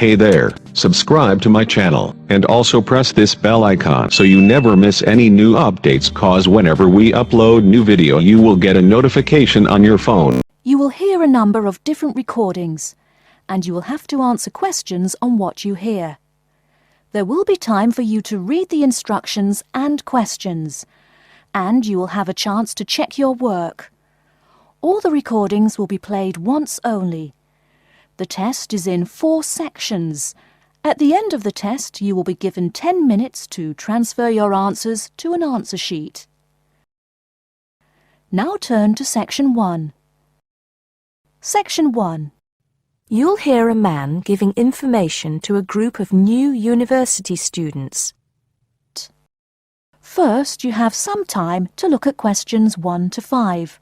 Hey there, subscribe to my channel, and also press this bell icon so you never miss any new updates, cause whenever we upload new video you will get a notification on your phone. You will hear a number of different recordings, and you will have to answer questions on what you hear. There will be time for you to read the instructions and questions, and you will have a chance to check your work. All the recordings will be played once only. The test is in 4 sections. At the end of the test, you will be given 10 minutes to transfer your answers to an answer sheet. Now turn to Section 1. Section 1. You'll hear a man giving information to a group of new university students. First, you have some time to look at questions 1 to 5.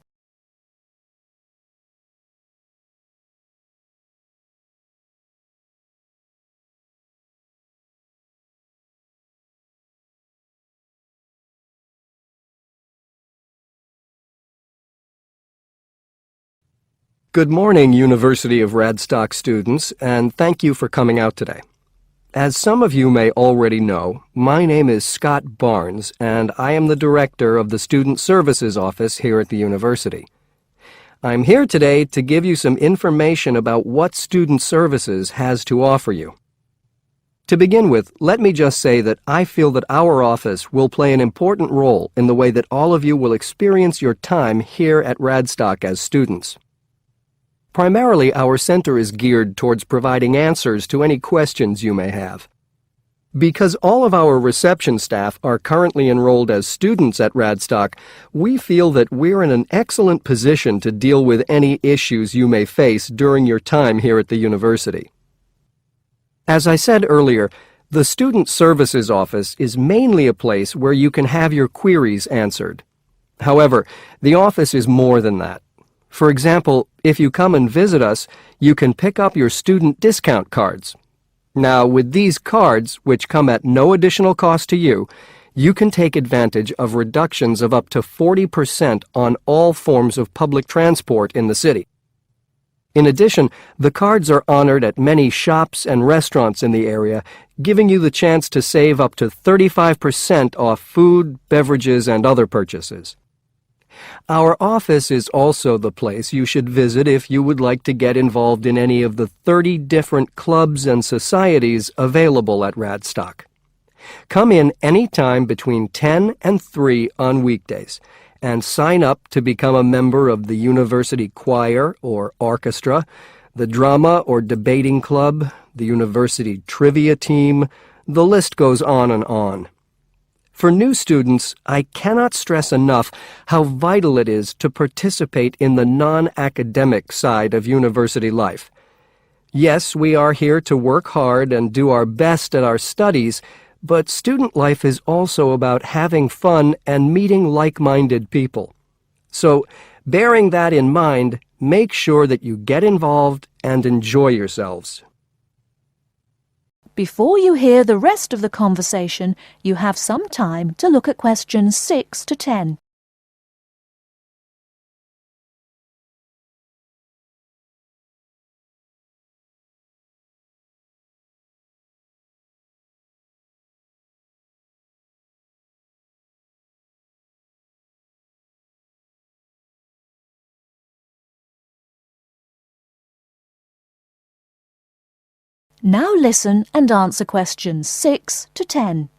Good morning, University of Radstock students, and thank you for coming out today. As some of you may already know, my name is Scott Barnes, and I am the director of the Student Services Office here at the university. I'm here today to give you some information about what Student Services has to offer you. To begin with, let me just say that I feel that our office will play an important role in the way that all of you will experience your time here at Radstock as students. Primarily, our center is geared towards providing answers to any questions you may have. Because all of our reception staff are currently enrolled as students at Radstock, we feel that we're in an excellent position to deal with any issues you may face during your time here at the university. As I said earlier, the Student Services Office is mainly a place where you can have your queries answered. However, the office is more than that. For example, if you come and visit us, you can pick up your student discount cards. Now, with these cards, which come at no additional cost to you, you can take advantage of reductions of up to 40% on all forms of public transport in the city. In addition, the cards are honored at many shops and restaurants in the area, giving you the chance to save up to 35% off food, beverages, and other purchases. Our office is also the place you should visit if you would like to get involved in any of the 30 different clubs and societies available at Radstock. Come in any time between 10 and 3 on weekdays and sign up to become a member of the university choir or orchestra, the drama or debating club, the university trivia team. The list goes on and on. For new students, I cannot stress enough how vital it is to participate in the non-academic side of university life. Yes, we are here to work hard and do our best at our studies, but student life is also about having fun and meeting like-minded people. So, bearing that in mind, make sure that you get involved and enjoy yourselves. Before you hear the rest of the conversation, you have some time to look at questions 6 to 10. Now listen and answer questions 6 to 10.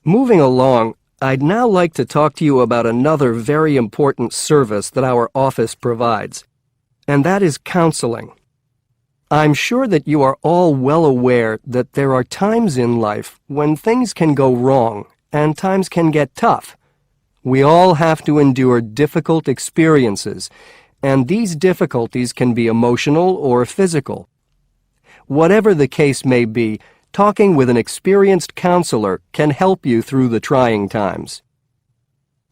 Moving along, I'd now like to talk to you about another very important service that our office provides, and that is counseling. I'm sure that you are all well aware that there are times in life when things can go wrong and times can get tough. We all have to endure difficult experiences, and these difficulties can be emotional or physical. Whatever the case may be, talking with an experienced counselor can help you through the trying times.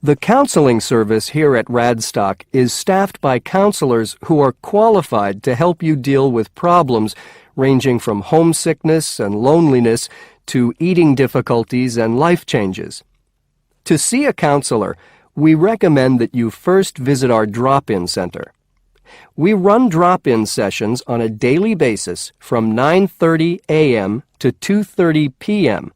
The counseling service here at Radstock is staffed by counselors who are qualified to help you deal with problems ranging from homesickness and loneliness to eating difficulties and life changes. To see a counselor, we recommend that you first visit our drop-in center. We run drop-in sessions on a daily basis from 9:30 a.m. to 2:30 p.m.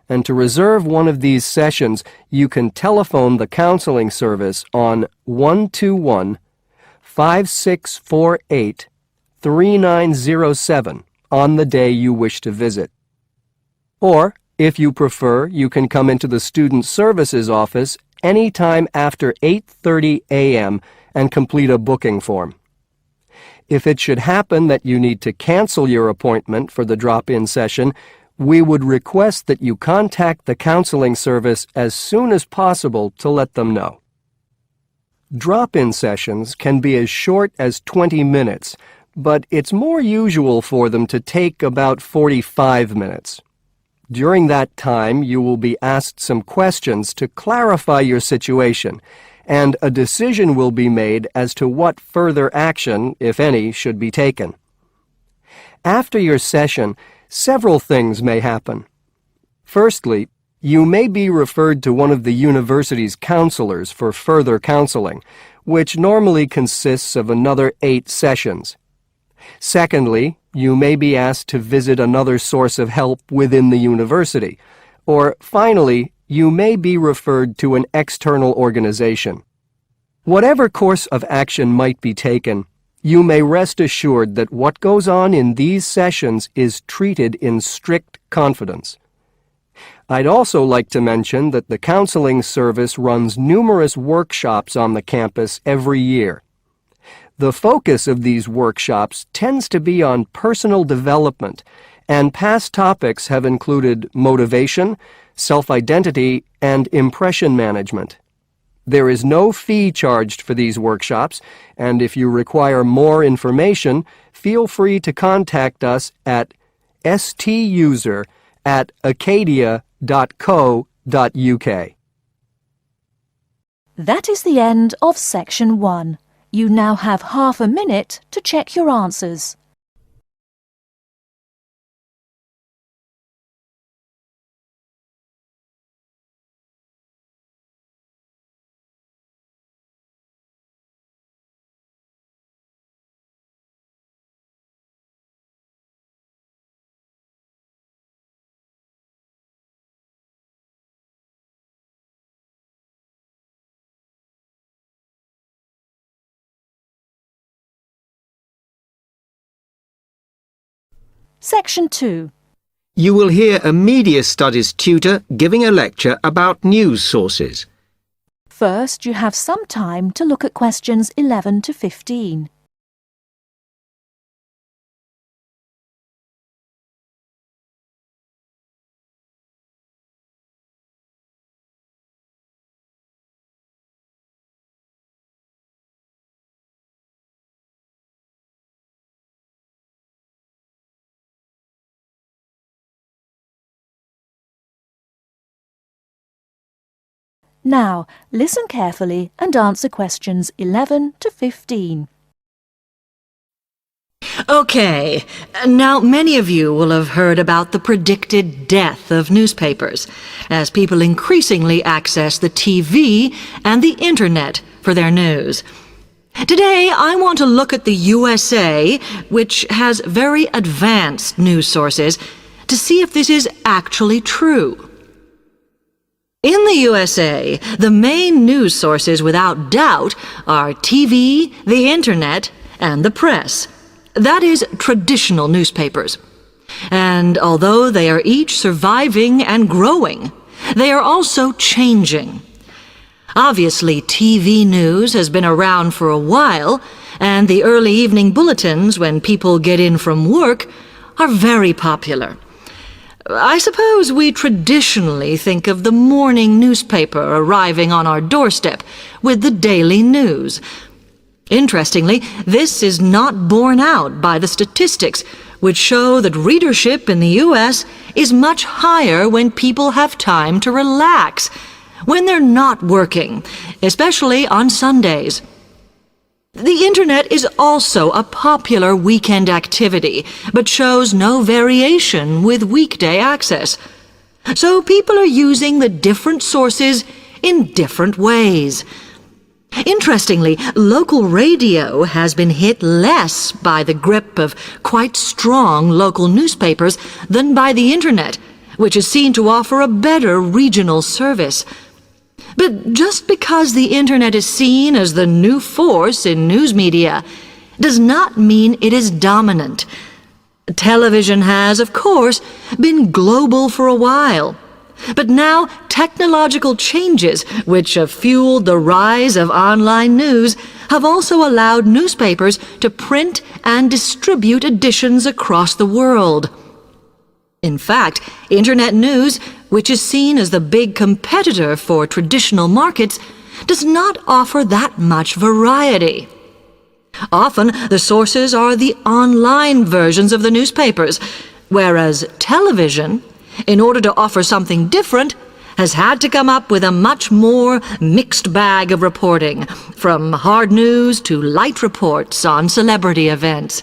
And to reserve one of these sessions, you can telephone the counseling service on 121-5648-3907 on the day you wish to visit. Or, if you prefer, you can come into the Student Services office any time after 8:30 a.m. and complete a booking form. If it should happen that you need to cancel your appointment for the drop-in session, we would request that you contact the counseling service as soon as possible to let them know. Drop-in sessions can be as short as 20 minutes, but it's more usual for them to take about 45 minutes. During that time, you will be asked some questions to clarify your situation, and a decision will be made as to what further action, if any, should be taken. After your session, several things may happen. Firstly, you may be referred to one of the university's counselors for further counseling, which normally consists of another 8 sessions. Secondly, you may be asked to visit another source of help within the university. Or finally, you may be referred to an external organization. Whatever course of action might be taken, you may rest assured that what goes on in these sessions is treated in strict confidence. I'd also like to mention that the counseling service runs numerous workshops on the campus every year. The focus of these workshops tends to be on personal development, and past topics have included motivation, self-identity, and impression management. There is no fee charged for these workshops, and if you require more information, feel free to contact us at stuser@acadia.co.uk. That is the end of Section 1. You now have half a minute to check your answers. Section 2. You will hear a media studies tutor giving a lecture about news sources. First, you have some time to look at questions 11 to 15. Now, listen carefully and answer questions 11 to 15. Okay, now many of you will have heard about the predicted death of newspapers, as people increasingly access the TV and the Internet for their news. Today, I want to look at the USA, which has very advanced news sources, to see if this is actually true. In the USA, the main news sources without doubt are TV, the Internet, and the press. That is, traditional newspapers. And although they are each surviving and growing, they are also changing. Obviously, TV news has been around for a while, and the early evening bulletins when people get in from work are very popular. I suppose we traditionally think of the morning newspaper arriving on our doorstep with the daily news. Interestingly, this is not borne out by the statistics, which show that readership in the U.S. is much higher when people have time to relax, when they're not working, especially on Sundays. The Internet is also a popular weekend activity, but shows no variation with weekday access. So people are using the different sources in different ways. Interestingly, local radio has been hit less by the grip of quite strong local newspapers than by the Internet, which is seen to offer a better regional service. But just because the Internet is seen as the new force in news media does not mean it is dominant. Television has, of course, been global for a while. But now technological changes, which have fueled the rise of online news, have also allowed newspapers to print and distribute editions across the world. In fact, Internet news, which is seen as the big competitor for traditional markets, does not offer that much variety. Often, the sources are the online versions of the newspapers, whereas television, in order to offer something different, has had to come up with a much more mixed bag of reporting, from hard news to light reports on celebrity events.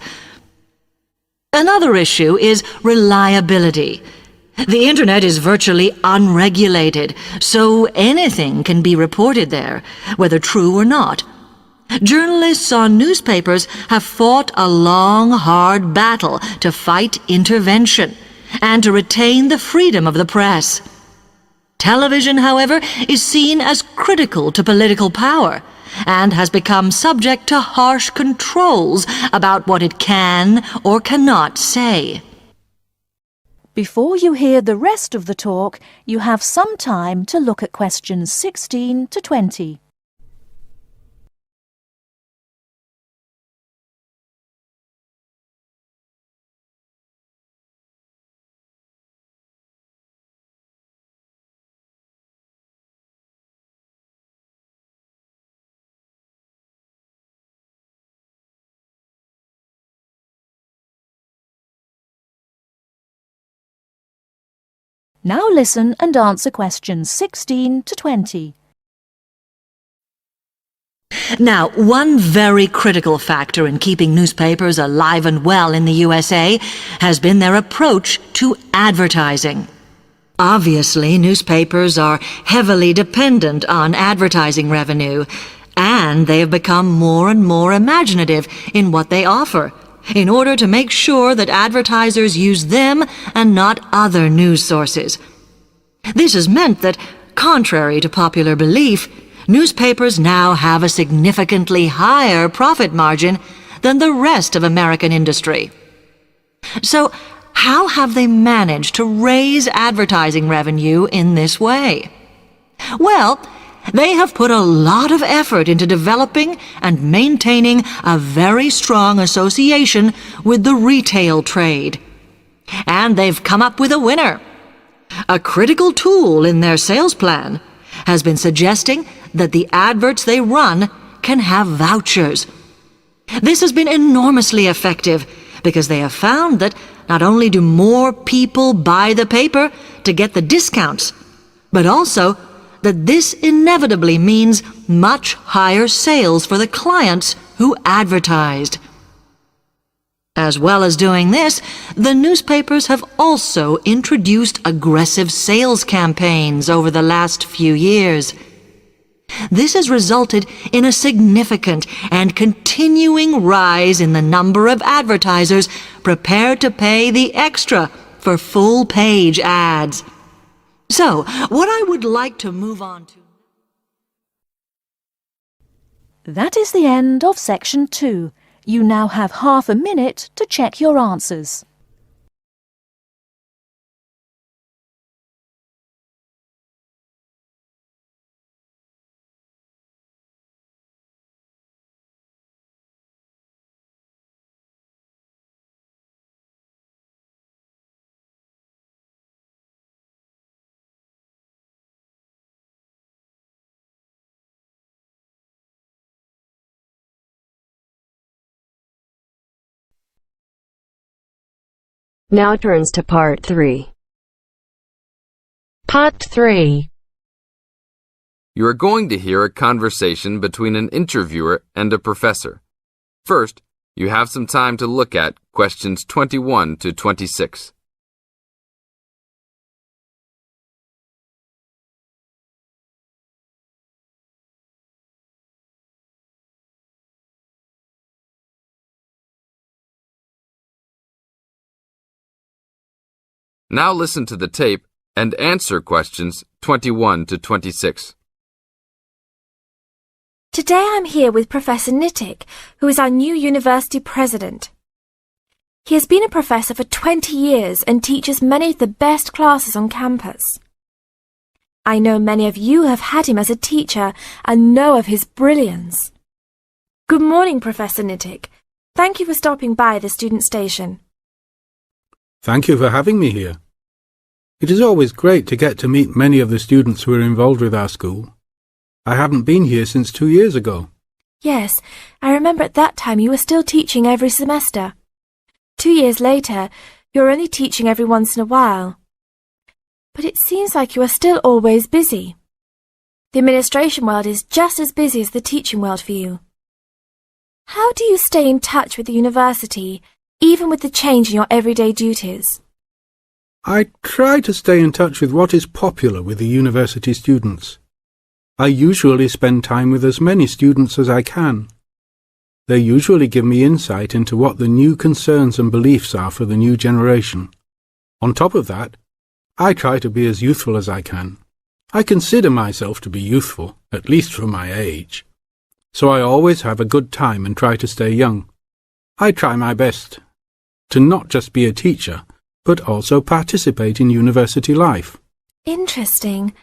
Another issue is reliability. The Internet is virtually unregulated, so anything can be reported there, whether true or not. Journalists on newspapers have fought a long, hard battle to fight intervention and to retain the freedom of the press. Television, however, is seen as critical to political power and has become subject to harsh controls about what it can or cannot say. Before you hear the rest of the talk, you have some time to look at questions 16 to 20. Now listen and answer questions 16 to 20. Now, one very critical factor in keeping newspapers alive and well in the USA has been their approach to advertising. Obviously, newspapers are heavily dependent on advertising revenue, and they have become more and more imaginative in what they offer, in order to make sure that advertisers use them and not other news sources. This has meant that, contrary to popular belief, newspapers now have a significantly higher profit margin than the rest of American industry. So, how have they managed to raise advertising revenue in this way? Well, they have put a lot of effort into developing and maintaining a very strong association with the retail trade. And they've come up with a winner. A critical tool in their sales plan has been suggesting that the adverts they run can have vouchers. This has been enormously effective because they have found that not only do more people buy the paper to get the discounts, but also that this inevitably means much higher sales for the clients who advertised. As well as doing this, the newspapers have also introduced aggressive sales campaigns over the last few years. This has resulted in a significant and continuing rise in the number of advertisers prepared to pay the extra for full-page ads. So, what I would like to move on to... That is the end of section 2. You now have half a minute to check your answers. Now turns to Part 3. Part 3. You are going to hear a conversation between an interviewer and a professor. First, you have some time to look at questions 21 to 26. Now listen to the tape and answer questions 21 to 26. Today I'm here with Professor Nittick, who is our new university president. He has been a professor for 20 years and teaches many of the best classes on campus. I know many of you have had him as a teacher and know of his brilliance. Good morning, Professor Nittick. Thank you for stopping by the student station. Thank you for having me here. It is always great to get to meet many of the students who are involved with our school. I haven't been here since 2 years ago. Yes, I remember at that time you were still teaching every semester. 2 years later, you're only teaching every once in a while. But it seems like you are still always busy. The administration world is just as busy as the teaching world for you. How do you stay in touch with the university, even with the change in your everyday duties? I try to stay in touch with what is popular with the university students. I usually spend time with as many students as I can. They usually give me insight into what the new concerns and beliefs are for the new generation. On top of that, I try to be as youthful as I can. I consider myself to be youthful, at least for my age. So I always have a good time and try to stay young. I try my best to not just be a teacher, but also participate in university life. Interesting.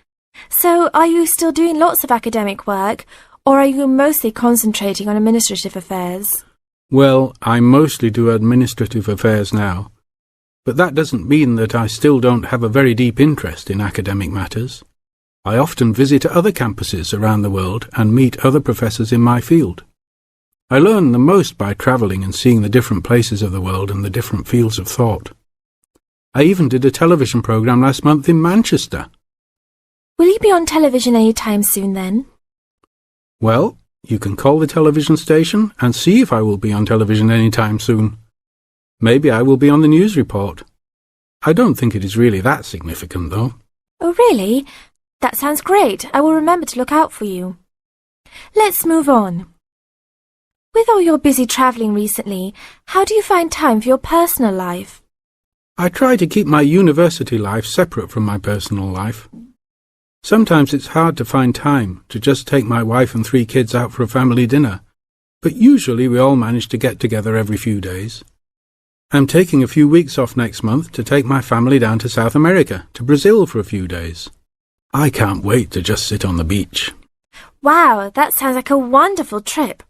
So, are you still doing lots of academic work, or are you mostly concentrating on administrative affairs? Well, I mostly do administrative affairs now, but that doesn't mean that I still don't have a very deep interest in academic matters. I often visit other campuses around the world and meet other professors in my field. I learn the most by travelling and seeing the different places of the world and the different fields of thought. I even did a television programme last month in Manchester. Will you be on television any time soon then? Well, you can call the television station and see if I will be on television any time soon. Maybe I will be on the news report. I don't think it is really that significant, though. Oh, really? That sounds great. I will remember to look out for you. Let's move on. With all your busy travelling recently, how do you find time for your personal life? I try to keep my university life separate from my personal life. Sometimes it's hard to find time to just take my wife and 3 kids out for a family dinner, but usually we all manage to get together every few days. I'm taking a few weeks off next month to take my family down to South America, to Brazil for a few days. I can't wait to just sit on the beach. Wow, that sounds like a wonderful trip.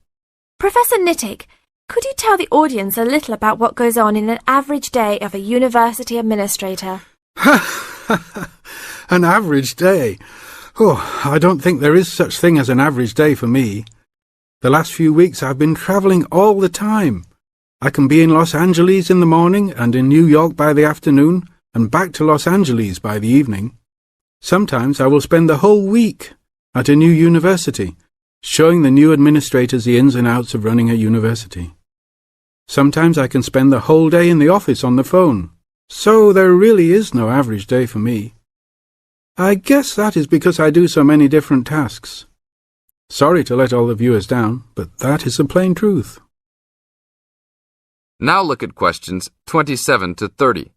Professor Nittick, could you tell the audience a little about what goes on in an average day of a university administrator? An average day? Oh, I don't think there is such thing as an average day for me. The last few weeks I've been travelling all the time. I can be in Los Angeles in the morning and in New York by the afternoon and back to Los Angeles by the evening. Sometimes I will spend the whole week at a new university, showing the new administrators the ins and outs of running a university. Sometimes I can spend the whole day in the office on the phone. So there really is no average day for me. I guess that is because I do so many different tasks. Sorry to let all the viewers down, but that is the plain truth. Now look at questions 27 to 30.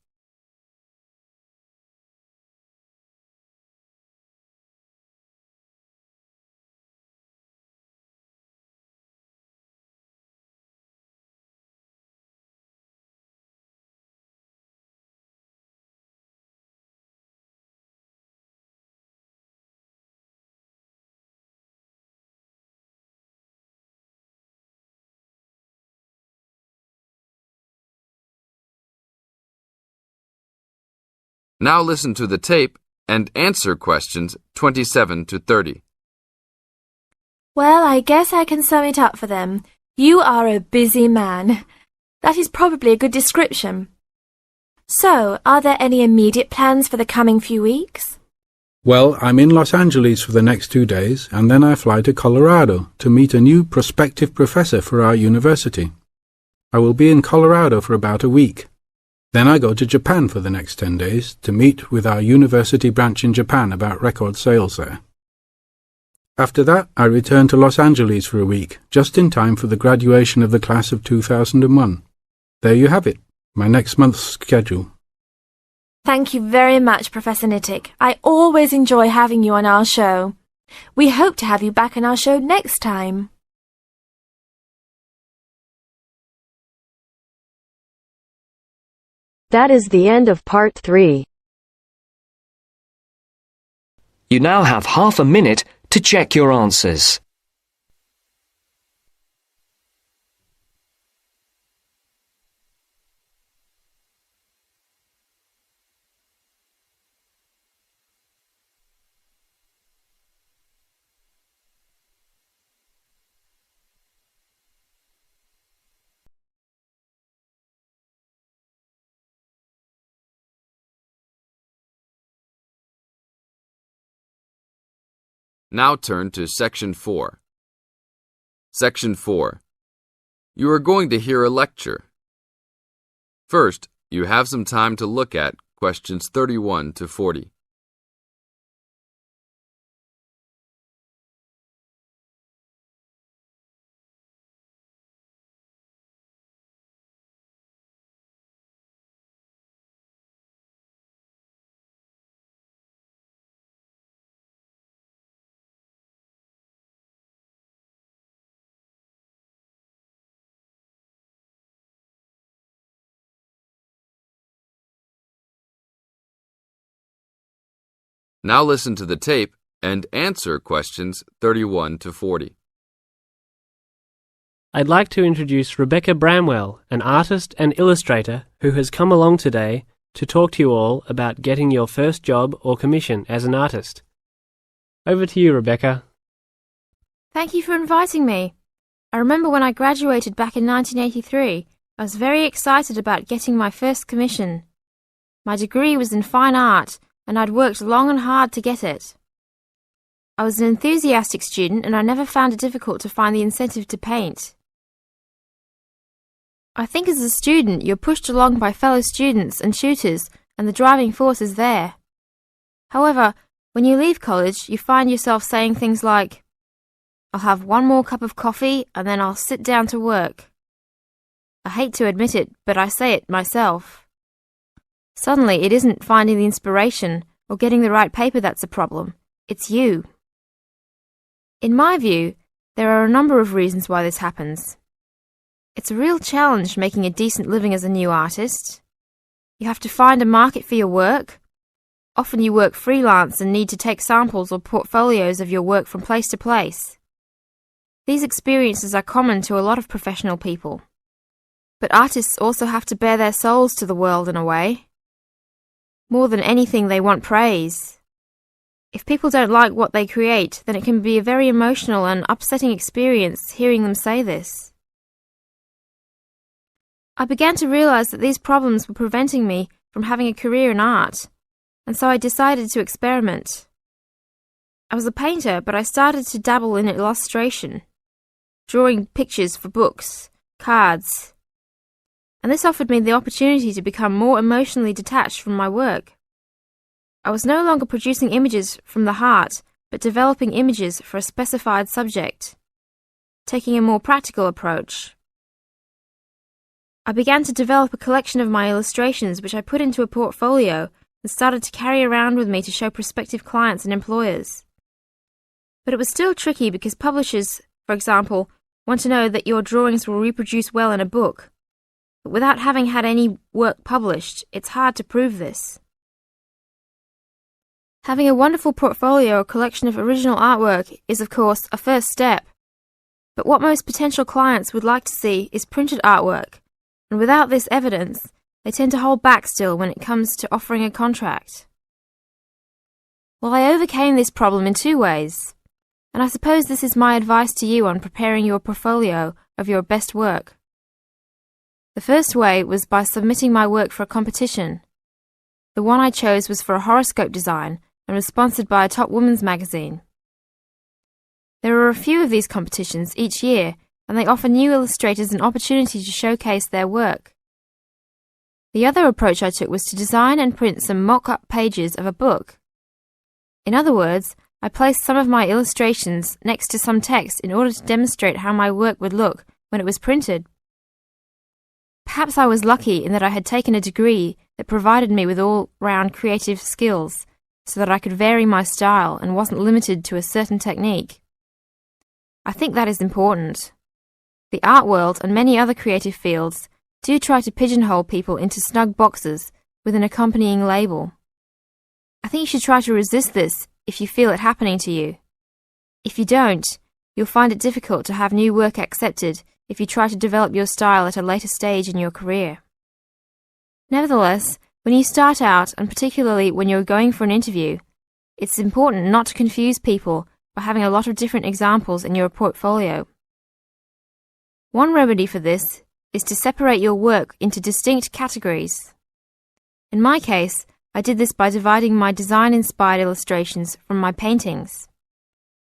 Now listen to the tape and answer questions 27 to 30. Well, I guess I can sum it up for them. You are a busy man. That is probably a good description. So, are there any immediate plans for the coming few weeks? Well, I'm in Los Angeles for the next 2 days, and then I fly to Colorado to meet a new prospective professor for our university. I will be in Colorado for about a week. Then I go to Japan for the next 10 days to meet with our university branch in Japan about record sales there. After that, I return to Los Angeles for a week, just in time for the graduation of the class of 2001. There you have it, my next month's schedule. Thank you very much, Professor Nittick. I always enjoy having you on our show. We hope to have you back on our show next time. That is the end of part 3. You now have half a minute to check your answers. Now turn to Section 4. Section 4. You are going to hear a lecture. First, you have some time to look at questions 31 to 40. Now listen to the tape and answer questions 31 to 40. I'd like to introduce Rebecca Bramwell, an artist and illustrator who has come along today to talk to you all about getting your first job or commission as an artist. Over to you, Rebecca. Thank you for inviting me. I remember when I graduated back in 1983, I was very excited about getting my first commission. My degree was in fine art, and I'd worked long and hard to get it. I was an enthusiastic student and I never found it difficult to find the incentive to paint. I think as a student you're pushed along by fellow students and tutors and the driving force is there. However, when you leave college you find yourself saying things like, "I'll have one more cup of coffee and then I'll sit down to work." I hate to admit it, but I say it myself. Suddenly, it isn't finding the inspiration or getting the right paper that's a problem. It's you. In my view, there are a number of reasons why this happens. It's a real challenge making a decent living as a new artist. You have to find a market for your work. Often you work freelance and need to take samples or portfolios of your work from place to place. These experiences are common to a lot of professional people. But artists also have to bare their souls to the world in a way. More than anything, they want praise. If people don't like what they create, then it can be a very emotional and upsetting experience hearing them say this. I began to realize that these problems were preventing me from having a career in art, and so I decided to experiment. I was a painter, but I started to dabble in illustration, drawing pictures for books, cards, and this offered me the opportunity to become more emotionally detached from my work. I was no longer producing images from the heart, but developing images for a specified subject, taking a more practical approach. I began to develop a collection of my illustrations which I put into a portfolio and started to carry around with me to show prospective clients and employers. But it was still tricky because publishers, for example, want to know that your drawings will reproduce well in a book. But without having had any work published, it's hard to prove this. Having a wonderful portfolio or collection of original artwork is, of course, a first step. But what most potential clients would like to see is printed artwork, and without this evidence, they tend to hold back still when it comes to offering a contract. Well, I overcame this problem in 2 ways, and I suppose this is my advice to you on preparing your portfolio of your best work. The first way was by submitting my work for a competition. The one I chose was for a horoscope design and was sponsored by a top women's magazine. There are a few of these competitions each year, and they offer new illustrators an opportunity to showcase their work. The other approach I took was to design and print some mock-up pages of a book. In other words, I placed some of my illustrations next to some text in order to demonstrate how my work would look when it was printed. Perhaps I was lucky in that I had taken a degree that provided me with all-round creative skills so that I could vary my style and wasn't limited to a certain technique. I think that is important. The art world and many other creative fields do try to pigeonhole people into snug boxes with an accompanying label. I think you should try to resist this if you feel it happening to you. If you don't, you'll find it difficult to have new work accepted if you try to develop your style at a later stage in your career. Nevertheless, when you start out, and particularly when you're going for an interview, it's important not to confuse people by having a lot of different examples in your portfolio. One remedy for this is to separate your work into distinct categories. In my case, I did this by dividing my design-inspired illustrations from my paintings.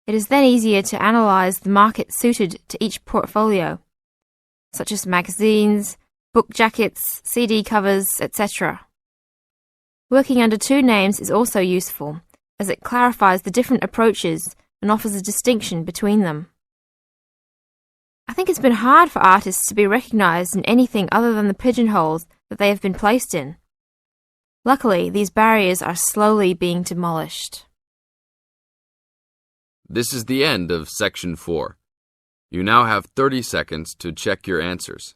It is then easier to analyze the market suited to each portfolio, such as magazines, book jackets, CD covers, etc. Working under two names is also useful, as it clarifies the different approaches and offers a distinction between them. I think it's been hard for artists to be recognized in anything other than the pigeonholes that they have been placed in. Luckily, these barriers are slowly being demolished. This is the end of Section 4. You now have 30 seconds to check your answers.